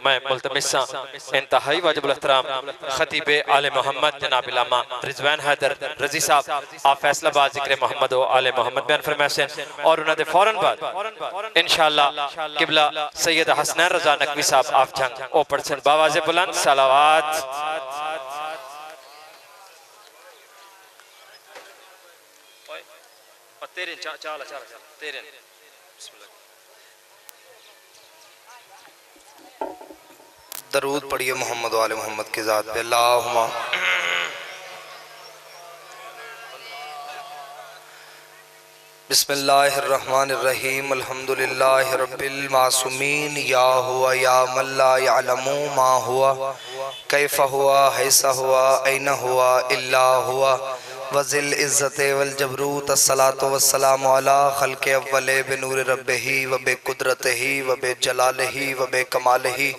मैं मुल्तमिसा इंतहाई वाजिबुल एहतराम खतीब आले मोहम्मद जनाब इल्लामा रिजवान हैदर रजी साहब आप फैसलाबाद जिक्र मोहम्मद व आले मोहम्मद बयान फरमाए और उन्होंने फौरन बाद इंशाअल्लाह किबला सैयद हसनैन रजा नकवी साहब आप जंग ओ परसेंट बावाज़े बुलंद सलावत। तेरे चाल तेरे दरूद पढ़िए मोहम्मद वाले मोहम्मद की ज़ात पे। अल्लाहुम्मा बिस्मिल्लाहिर्रहमानिर्रहीम अल्हम्दुलिल्लाहि रब्बिल मासूमीन या हुवा या मन ला यअलमु मा हुवा कैफ़ हुवा हैसा हुवा ऐना हुवा इल्ला हुवा वज़िल इज़्ज़त वल जबरूत अस्सलातु वस्सलामु अला खल्क़ि अव्वल बिनूर रब्बिही व बिक़ुदरतिही व बिजलालिही व बिकमालिही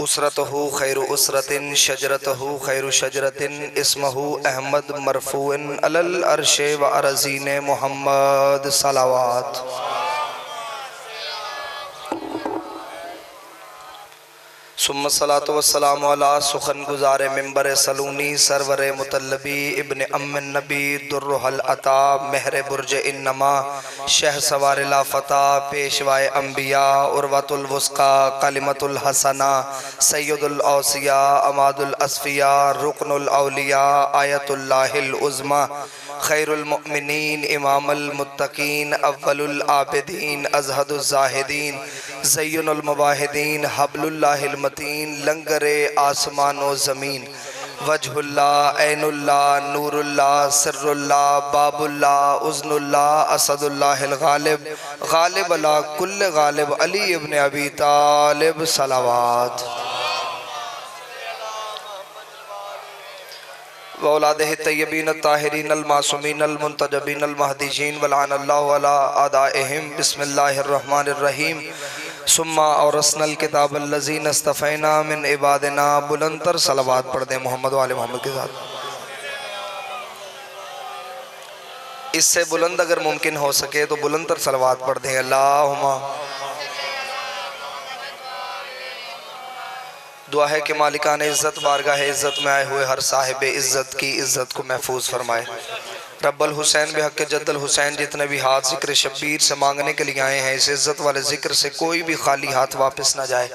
उसरतहु खैरु उसरतिन शजरतहु खैरु शजरतिन इस्महु अहमद मरफूअन अलल अर्शे व अरज़ीन मुहम्मद सलावत। सुम्मा सलातो वस्सलामु अला सुखन गुज़ारे मिंबर सलूनी सरवरे मुतल्लबी इब्न अम्मिन नबी दुर्रुहल अता महर बुर्ज इन्नमा शह सवार लाफता पेशवाए अम्बिया उर्वतुल वुस्का कलिमतुल हसना सैयदुल औसिया अमादुल अस्फिया रुकनुल औलिया आयतुल्लाहिल उज़्मा खैरुल मुअमिनीन इमामुल मुत्तकीन अव्वलुल आबिदीन अज़हदुल ज़ाहिदीन ज़य्युनुल मुवाहिदीन हब्लुल्लाहिल मतीन लंगरे आसमान व ज़मीन वजहुल्लाह ऐनुल्लाह नूरुल्लाह सिर्रुल्लाह बाबुल्लाह उज़्नुल्लाह असदुल्लाहिल गालिब गालिब अला कुल्ल गालिब अली इब्न अबी तालिब सलावत। वौलादहि तय्यबीन ताहिरीन अल मासूमीन अल मुंतजबीन अल महदीजीन वलानल्लाहु अला आदाइहिम बिस्मिल्लाहिर रहमानिर रहीम सुम्मा औरसनल किताब अल्लज़ीन इस्तफ़ैना मिन इबादिना बुलंदतर सलावत पढ़ दें मोहम्मद वाले मोहम्मद के साथ। इससे बुलंद अगर मुमकिन हो सके तो बुलंदतर सलावत पढ़ दें। अल्लाहुम्मा दुआ है कि मालिकान इज़्ज़त बारगाह इज़्ज़त में आए हुए हर साहिब इज़्ज़त की इज़्ज़त को महफूज फरमाए। रब्बल हुसैन बेहक़ जद्दल हुसैन जितने भी हाथ ज़िक्र शब्बीर से मांगने के लिए आए हैं इस इज़्ज़त वाले ज़िक्र से कोई भी खाली हाथ वापस ना जाए।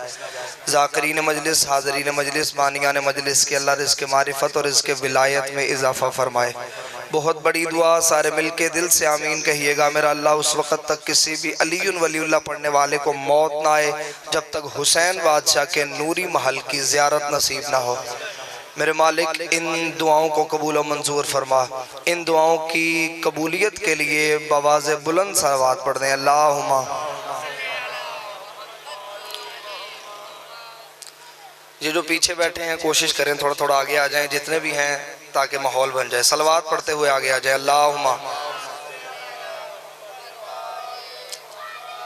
ज़ाकिरीन मजलिस हाज़रीन मजलिस बानियान मजलिस के अल्लाह रिज़्क़ मारिफत और रिज़्क़ विलायत में इजाफ़ा फरमाए। बहुत बड़ी दुआ सारे मिल के दिल से आमीन कहिएगा। मेरा अल्लाह उस वक़्त तक किसी भी अलीयुन वलीउल्लाह पढ़ने वाले को मौत ना आए जब तक हुसैन बादशाह के नूरी महल की ज़ियारत नसीब ना हो। मेरे मालिक इन दुआओं को कबूल व मंजूर फरमा। इन दुआओं की कबूलियत के लिए बवाज़े बुलंद सलावत पढ़ दें। अल्लाहुम्मा ये जो पीछे बैठे हैं कोशिश करें थोड़ा थोड़ा आगे आ जाएं जितने भी हैं ताकि माहौल बन जाए। सलावत पढ़ते हुए आगे आ जाए। अल्लाहुम्मा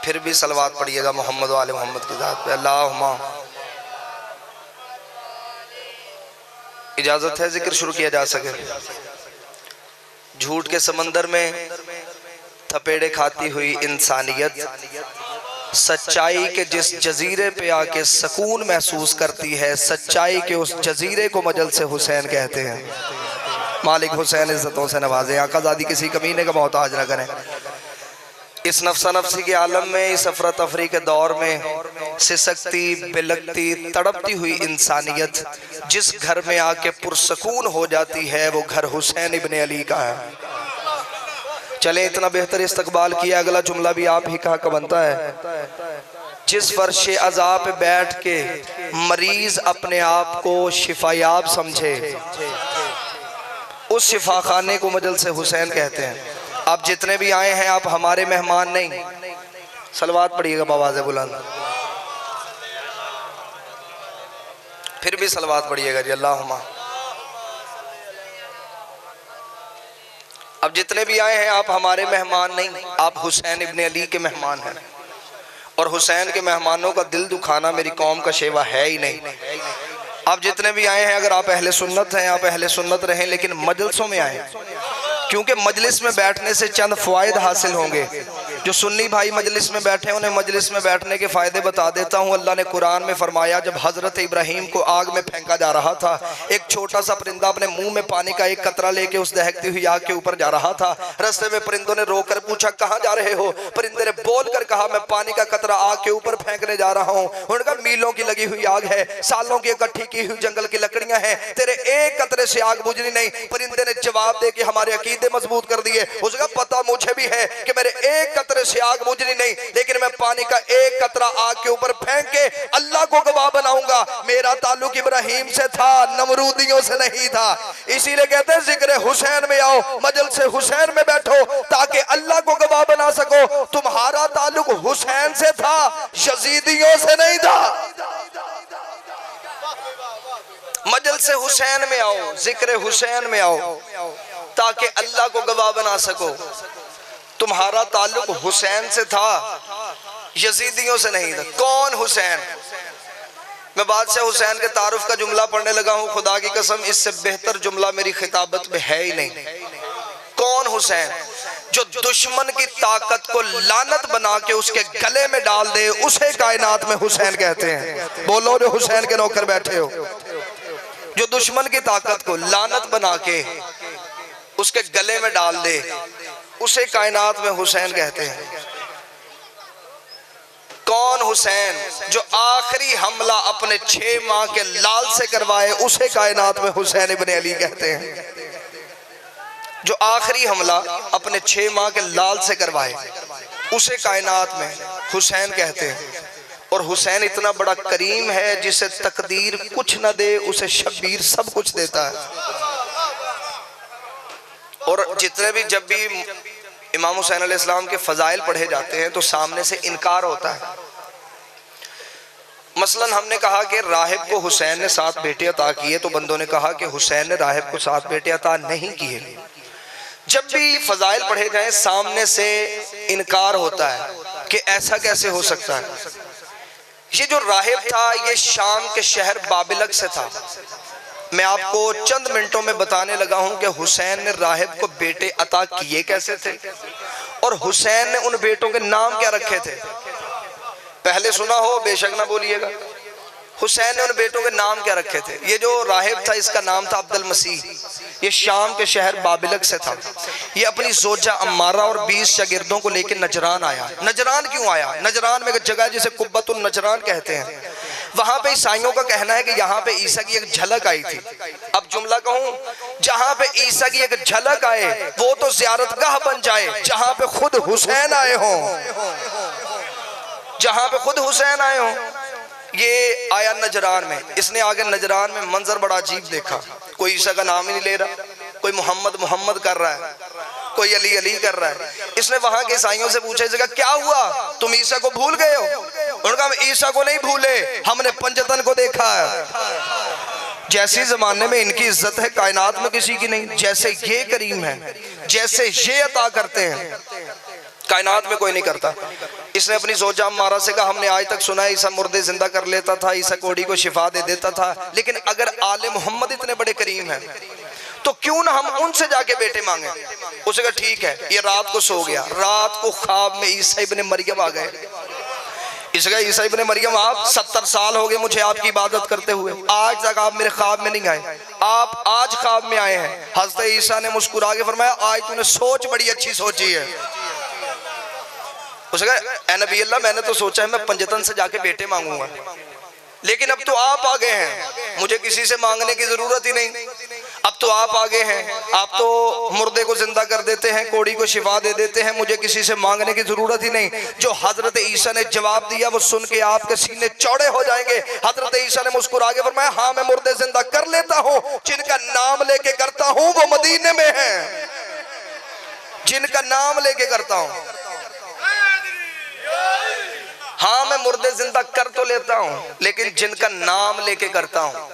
फिर भी सलावत पढ़िएगा मोहम्मद वाले मोहम्मद की ज़ात पे। अल्लाहुम्मा इजाज़त है जिक्र शुरू किया जा सके। झूठ के समंदर में थपेड़े खाती हुई इंसानियत सच्चाई के जिस जजीरे पे आके सुकून महसूस करती है, सच्चाई के उस जजीरे को मजल से हुसैन कहते हैं। मालिक हुसैन इज्जतों से नवाजे, आकाज़ादी किसी कमीने का मोहताज न करें। इस नफ्सा नफ्सी के आलम में, इस अफरा तफरी के दौर में सिसकती बिलकती तड़पती हुई इंसानियत जिस घर में आके पुरसकून हो जाती है वो घर हुसैन इब्ने अली का है। चले इतना बेहतर इस्तकबाल किया, अगला जुमला भी आप ही का बनता है। जिस फर्श अज़ा पे बैठ के मरीज अपने आप को शिफायाब समझे उस शिफा खाने को मजल से हुसैन कहते हैं। आप जितने भी आए हैं आप हमारे मेहमान नहीं। सलवात पढ़िएगा बवाज़े बुलंद, फिर भी सलवात पढ़िएगा जी। अल्लाहुम्मा अब जितने भी आए हैं आप हमारे मेहमान नहीं, आप हुसैन इब्ने अली के मेहमान हैं। और हुसैन के मेहमानों का दिल दुखाना मेरी कौम का शेवा है ही नहीं। आप जितने भी आए हैं अगर आप अहले सुन्नत हैं आप अहले सुन्नत रहें, लेकिन मजलिसों में आए, क्योंकि मजलिस में बैठने से चंद फ़वाइद हासिल होंगे। जो सुन्नी भाई मजलिस में बैठे हैं उन्हें मजलिस में बैठने के फ़ायदे बता देता हूँ। अल्लाह ने कुरान में फरमाया, जब हज़रत इब्राहीम को आग में फेंका जा रहा था, एक छोटा सा परिंदा अपने मुंह में पानी का एक कतरा लेके उस दहकती हुई आग के ऊपर जा रहा था। रास्ते में परिंदों ने रोककर पूछा, कहाँ जा रहे हो? परिंदे ने बोल कर कहा, मैं पानी का कतरा आग के ऊपर फेंकने जा रहा हूँ। उनका मीलों की लगी हुई आग है, सालों की इकट्ठी की हुई जंगल की लकड़ियां हैं, तेरे एक कतरे से आग बुझनी नहीं। परिंदे ने जवाब दे के हमारे अकीदे मजबूत कर दिए। उसका पता मुझे भी है कि मेरे एक कतरे से आग बुझनी नहीं, लेकिन मैं पानी का एक कतरा आग के ऊपर फेंक के अल्लाह को गवाह बनाऊंगा। मेरा ताल्लुक इब्राहीम से था, नमरूदियों से नहीं था। इसीलिए कहते हैं जिक्र हुसैन में आओ, मजल से हुसैन में बैठो, ताकि अल्लाह को गवाह बना सको। तुम्हारा ताल्लुक हुसैन से था, यजीदियों से नहीं था। मजल से हुसैन में आओ, जिक्र हुसैन में आओ, ताकि अल्लाह को गवाह बना सको। तुम्हारा ताल्लुक हुसैन से था, यजीदियों से नहीं था। कौन हुसैन? मैं बादशाह हुसैन के तारुफ का जुमला पढ़ने लगा हूं। खुदा की कसम, इससे बेहतर जुमला मेरी खिताबत में है ही नहीं। कौन हुसैन? जो दुश्मन की ताकत को लानत बना के उसके गले में डाल दे, उसे कायनात में हुसैन कहते हैं। बोलो जो हुसैन के नौकर बैठे हो, जो दुश्मन की ताकत को लानत बना के उसके गले में डाल दे, उसे कायनात में हुसैन कहते हैं। कौन हुसैन? जो आखिरी हमला अपने 6 माह के लाल से करवाए, उसे कायनात में हुसैन इब्ने अली कहते हैं। जो आखिरी हमला अपने 6 माह के लाल से करवाए, उसे कायनात में हुसैन कहते हैं। और हुसैन इतना बड़ा करीम है, जिसे तकदीर कुछ न दे उसे शब्बीर सब कुछ देता है। और जितने भी जब भी इमाम हुसैन अलैहिस्सलाम के फजाइल पढ़े जाते हैं तो सामने से इनकार होता है। मसलन हमने कहा कि राहिब को हुसैन ने 7 बेटे अता किए, तो बंदों ने कहा कि हुसैन ने राहिब को 7 बेटे अता नहीं किए। जब भी फजाइल पढ़े जाएं सामने से इनकार होता है कि ऐसा कैसे हो सकता है। ये जो राहिब था, ये शाम के शहर बाबिलक से था। मैं आपको चंद मिनटों में बताने लगा हूं कि हुसैन ने राहिब को बेटे अता किए कैसे थे, और हुसैन ने उन बेटों के नाम क्या रखे थे। पहले सुना हो, बेशक ना बोलिएगा। हुसैन ने उन बेटों के नाम क्या रखे थे। ये जो राहिब था, इसका नाम था अब्दुल मसीह। ये शाम के शहर बाबिलक से था। ये अपनी जोजा अम्मारा और 20 शागिर्दों को लेकर नजरान आया। नजरान क्यों आया? नजरान में एक जगह जिसे कुब्बतुल नजरान कहते हैं, वहां पे ईसाइयों का कहना है कि यहाँ पे ईसा की एक झलक आई थी। अब जुमला कहूं, जहां पे ईसा की एक झलक आए वो तो ज़ियारतगाह बन जाए जहां पे खुद हुसैन आए हों, जहां पे खुद हुसैन आए हों। ये आया नजरान में। इसने आगे नजरान में मंजर बड़ा अजीब देखा। कोई ईसा का नाम ही नहीं ले रहा, कोई मोहम्मद मोहम्मद कर रहा है, कोई अली अली कर रहा है। इसने वहां के ईसाइयों से पूछा, इसका क्या हुआ, तुम ईसा को भूल गए हो? उन्होंने कहा, हम ईसा को नहीं भूले, हमने पंजतन को देखा है। जैसी जमाने में इनकी इज्जत है, कायनात में किसी की नहीं। जैसे ये करीम है, जैसे ये अता करते हैं, कायनात में कोई नहीं करता। इसने अपनी जोजा अम्मारा से कहा, हमने आज तक सुना है ईसा मुर्दे जिंदा कर लेता था, ईसा कोड़ी को शिफा दे देता था, लेकिन अगर आले मोहम्मद इतने बड़े करीम हैं तो क्यों ना हम उनसे जाके बेटे मांगे। उसे कहा ठीक है। ये रात को सो गया। रात को ख्वाब में ईसा इब्ने मरियम आ गए। इसका ईसा इब्ने मरियम, आप 70 साल हो गए मुझे आपकी इबादत करते हुए, आज तक आप मेरे ख्वाब में नहीं आए, आप आज ख्वाब में आए हैं। हज़रत ईसा ने मुस्कुरा के फरमाया, आज तूने सोच बड़ी अच्छी सोची है। उसने कहा, ए नबी अल्लाह, मैंने तो सोचा है मैं पंजतन से जाके बेटे मांगूंगा, लेकिन अब तो आप आ गए हैं, मुझे किसी से मांगने की जरूरत ही नहीं। अब तो आप आ गए हैं, आप तो मुर्दे को जिंदा कर देते हैं, कोड़ी को शिफा दे देते हैं, मुझे किसी से मांगने की जरूरत ही नहीं। जो हजरत ईसा ने जवाब दिया वो सुन के आपके सीने चौड़े हो जाएंगे। हजरत ईसा ने मुस्कुरा के फरमाया, हाँ मैं मुर्दे जिंदा कर लेता हूँ, जिनका नाम लेके करता हूँ वो मदीने में है, जिनका नाम लेके करता हूँ। हाँ मैं मुर्दे जिंदा कर तो लेता हूँ, लेकिन जिनका नाम लेके करता हूँ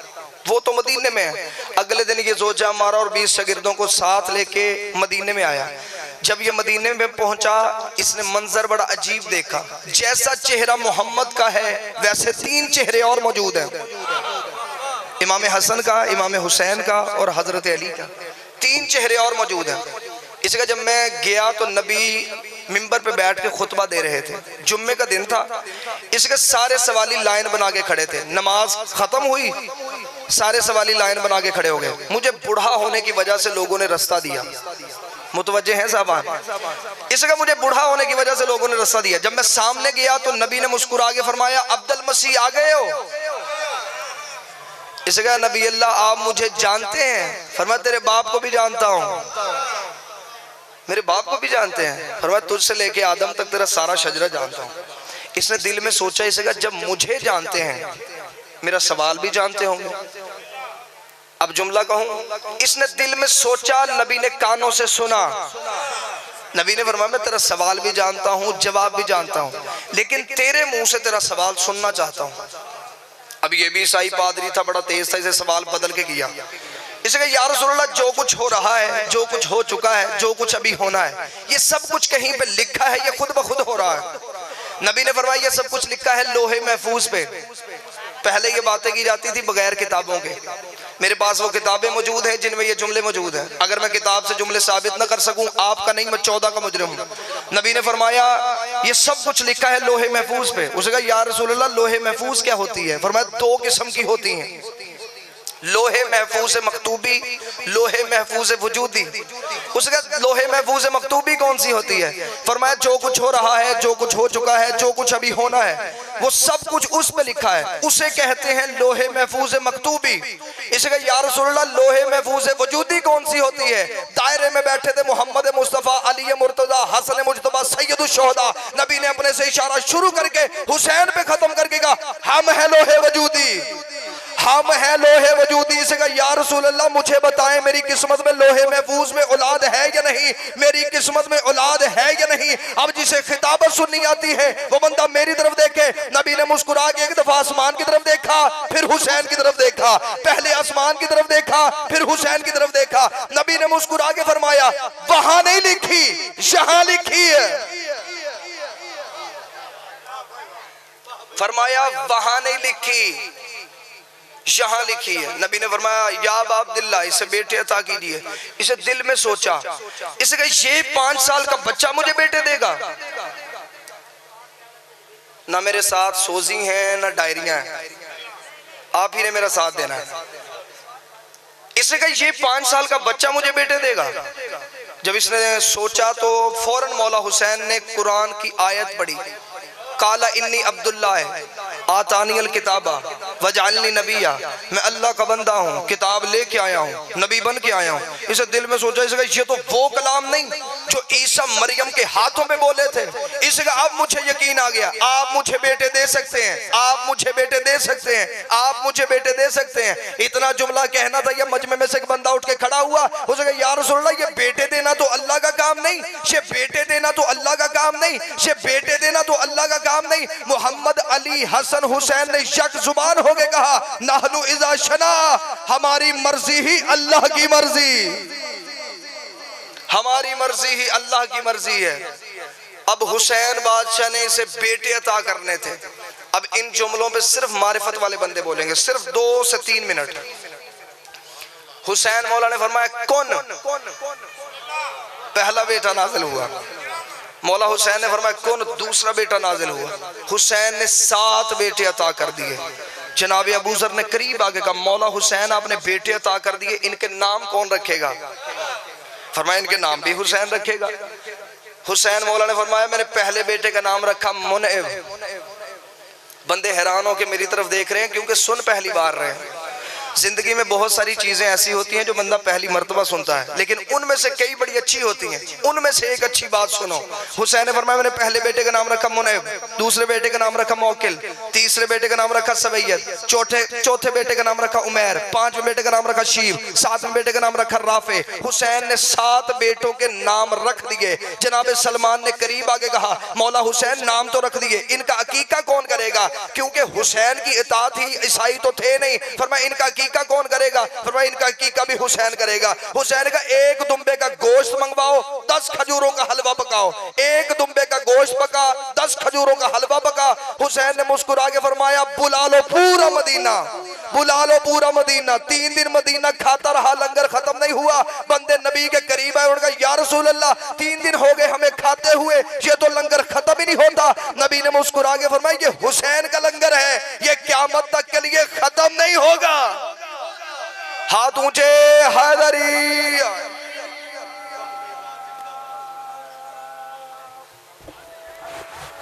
वो तो मदीने में है। अगले दिन ये जोजा अम्मारा और 20 शागिर्दों को साथ लेके मदीने में आया। जब ये मदीने में पहुंचा, इसने मंजर बड़ा अजीब देखा। जैसा चेहरा मोहम्मद का है वैसे 3 चेहरे और मौजूद हैं, इमाम हसन का, इमाम हुसैन का और हजरत अली का। 3 चेहरे और मौजूद हैं। इसका जब मैं गया तो नबी मिंबर पे बैठ के खुतबा दे रहे थे, जुम्मे का दिन था। इसके सारे सवाली लाइन बना के खड़े थे। नमाज खत्म हुई, सारे सवाली लाइन बना के खड़े हो गए। मुझे बूढ़ा होने की वजह से लोगों ने रास्ता दिया, मुतवज्जे हैं साहबान, इसका मुझे बूढ़ा होने की वजह से लोगों ने रास्ता दिया। जब मैं सामने गया तो नबी ने मुस्कुरा के फरमाया, अब्दुल मसीह आ गए हो? इसका नबी अल्लाह आप मुझे जानते हैं? फरमाया तेरे बाप को भी जानता हूँ। मेरे बाप को भी जानते हैं? फरमाया तुझसे लेके आदम तक तेरा सारा शजरा जानता हूँ। इसने दिल में सोचा, इसका जब मुझे जानते हैं मेरा सवाल भी जानते होंगे। अब जुमला कहूं, इसने दिल में सोचा, नबी ने कानों से सुना। नबी ने फरमाया मैं तेरा सवाल भी जानता हूं, जवाब भी जानता हूं, लेकिन तेरे मुंह से तेरा सवाल सुनना चाहता हूं। अब ये भी ईसाई पादरी था, बड़ा तेज था, इसे सवाल बदल के किया। इसलिए या रसूलल्लाह जो कुछ हो रहा है, जो कुछ हो चुका है, जो कुछ अभी होना है, ये सब कुछ कहीं पे लिखा है, ये खुद ब खुद हो रहा है? नबी ने फरमाया ये सब कुछ लिखा है लोहे महफूज पे। पहले ये बातें की जाती थी बगैर किताबों के। मेरे पास वो किताबें मौजूद हैं जिनमें ये जुमले मौजूद हैं। अगर मैं किताब से जुमले साबित न कर सकूं, आपका नहीं, मैं 14 का मुजरिम हूं। नबी ने फरमाया ये सब कुछ लिखा है लोहे महफूज पे। उसने कहा या रसूलल्लाह लोहे महफूज क्या होती है? फरमाया 2 किस्म की होती हैं, लोहे महफूज मकतूबी, लोहे महफूज वजूदी। उसका लोहे महफूज मकतूबी कौन सी होती है? फरमाया जो कुछ हो रहा है, जो कुछ हो चुका है, जो कुछ अभी होना है, वो सब कुछ उस पे लिखा है, उसे कहते हैं लोहे महफूज मकतूबी। इसका या रसूलल्लाह लोहे महफूज वजूदी कौन सी होती है? दायरे में बैठे थे मोहम्मद मुस्तफ़ा, अली मुर्तज़ा, हसन मुज्तबा, सैयदुल शुहदा। नबी ने अपने से इशारा शुरू करके हुसैन पे खत्म करके कहा हम है लोहे वजूदी, हम है लोहे वजूदी। इसे कहा या रसूल अल्लाह मुझे बताएं मेरी किस्मत में लोहे महफूज में औलाद है या नहीं, मेरी किस्मत में औलाद है या नहीं। अब जिसे खिताबत सुननी आती है वो बंदा मेरी तरफ देखे। नबी ने मुस्कुरा के एक दफा आसमान की तरफ देखा, फिर हुसैन की तरफ देखा, पहले आसमान की तरफ देखा, फिर हुसैन की तरफ देखा। नबी ने मुस्कुरा के फरमाया वहां नहीं लिखी, यहां लिखी है। फरमाया वहां नहीं लिखी, यहां लिखी है। नबी ने फरमाया या अबा अब्दुल्लाह इसे बेटे अता कीजिए। इसे दिल में सोचा, इसे कहा ये 5 साल का बच्चा मुझे बेटे देगा? ना मेरे साथ सोजी हैं ना डायरियां हैं, आप ही ने मेरा साथ देना है। इसे कहा ये 5 साल का बच्चा मुझे बेटे देगा? जब इसने सोचा तो फौरन मौला हुसैन ने कुरान की आयत पढ़ी, काला इन्नी अब्दुल्ला है आतानियल किताबा वजालनी नबिया, मैं अल्लाह का बंदा हूँ, किताब लेके आया हूँ, नबी बन के आया हूँ। इसे दिल में सोचा, इसका ये तो वो कलाम नहीं जो ईसा मरियम के हाथों में बोले थे। इसका अब मुझे यकीन आ गया, आप मुझे बेटे दे सकते हैं, आप मुझे बेटे दे सकते हैं, आप मुझे बेटे दे सकते हैं। इतना जुमला कहना था, ये मजमे में से एक बंदा उठ के खड़ा हुआ, उसने कहा या रसूलल्लाह ये बेटे देना तो अल्लाह का काम नहीं, ये बेटे देना तो अल्लाह का काम नहीं, ये बेटे देना तो अल्लाह का काम नहीं। मोहम्मद अली हसन हुसैन ने यक जुबान हो के कहा नाहनु इज़ा शना, हमारी मर्जी ही अल्लाह की मर्जी, हमारी मर्जी ही अल्लाह की मर्जी है। अब हुसैन बादशाह ने इसे बेटे अता करने थे। अब इन जुमलों पे सिर्फ मारिफत वाले बंदे बोलेंगे, सिर्फ 2 से 3 मिनट। हुसैन मौला ने फरमाया कौन? पहला बेटा नाजिल हुआ। मौला हुसैन ने फरमाया कौन? दूसरा बेटा नाजिल हुआ। हुसैन ने 7 बेटे अता कर दिए। जनाब अबू ज़र ने करीब आके कहा मौला हुसैन आपने बेटे अता कर दिए, इनके नाम कौन रखेगा? फरमाया इनके नाम भी हुसैन रखेगा। हुसैन मौला ने फरमाया मैंने पहले बेटे का नाम रखा मुनइब। बंदे हैरान हो के मेरी तरफ देख रहे हैं क्योंकि सुन पहली बार रहे हैं। जिंदगी में बहुत सारी चीजें ऐसी होती हैं जो बंदा पहली मर्तबा सुनता है, लेकिन उनमें से कई बड़ी अच्छी होती हैं। उनमें से एक अच्छी बात सुनो। हुसैन ने फरमाया मैंने पहले बेटे का नाम रखा मुनइब, दूसरे बेटे का नाम रखा मौकिल, तीसरे बेटे का नाम रखा सवैयद, चौथे बेटे का नाम रखा उमैर, 5वें बेटे का नाम रखा शीब, 7वें बेटे का नाम रखा राफे। हुसैन ने 7 बेटों के नाम रख दिए। जनाब सलमान ने करीब आके कहा मौला हुसैन नाम तो रख दिए, इनका अकीका कौन करेगा? क्योंकि हुसैन की इताअत ही ईसाई तो थे नहीं। फरमाया इनका अकीका कौन करेगा? फरमाया इनका अकीका भी हुसैन करेगा। हुसैन का एक दुम्बे का गोश्त मंगवाओ, 10 खजूरों का हलवा पकाओ। एक दुम्बे का गोश्त पका, 10 खजूरों का हलवा पका। हुसैन ने मुस्कुरा के फरमाया बुला लो पूरा मदीना, बुला लो पूरा मदीना। 3 दिन मदीना खाता रहा, लंगर खत्म नहीं हुआ। बंदे नबी के करीब आए, उनका या रसूल अल्लाह 3 दिन हो गए हमें खाते हुए, ये तो लंगर खत्म ही नहीं होता। नबी ने मुस्कुरा के फरमाया ये हुसैन का लंगर है, ये क़यामत तक के लिए खत्म नहीं होगा। हाथ ऊंचे, हैदरी।